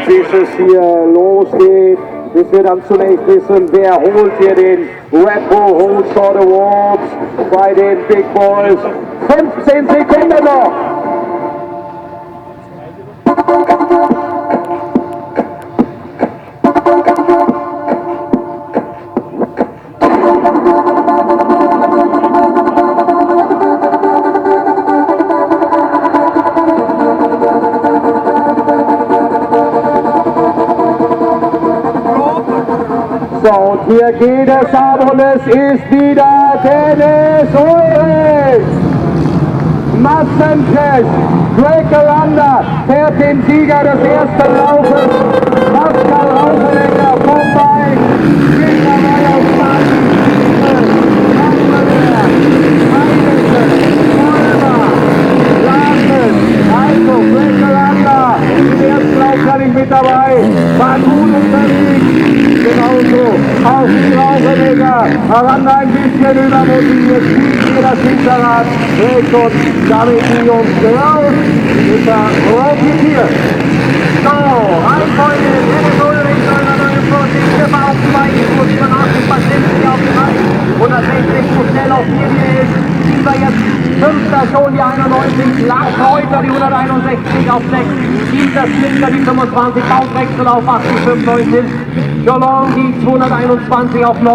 bis es hier losgeht. Bis wir dann zunächst wissen, wer holt hier den Red Bull Holstord Awards bei den Big Boys. 15 Sekunden noch. So, und hier geht es ab und es ist wieder Dennis Ulrich. Massencrash. Greg Aranda fährt den Sieger des ersten Laufes. Pascal Rausenecker vorbei. Geht dabei auf also Greg Aranda im ersten Lauf kann ich mit dabei. War gut unterwegs. Genauso auf die Rausenecker. Aranda ein bisschen übermotiviert. Zieht hier das Hinterrad weg und damit die Jungs raus. Ist er profitiert. So, Reihenfolge, Dennis Ulrich, 949, Schiffer auf 2, Kurs 87, Paschinski auf 3, 160 zu schnell auf 4, wie er ist. Ziehen wir jetzt 5. schon die 91, Kreuzer die 161 auf 6, 7. Splitter die 25, Bauchwechsel auf 8, 5, 19, Jolong die 221 auf 9.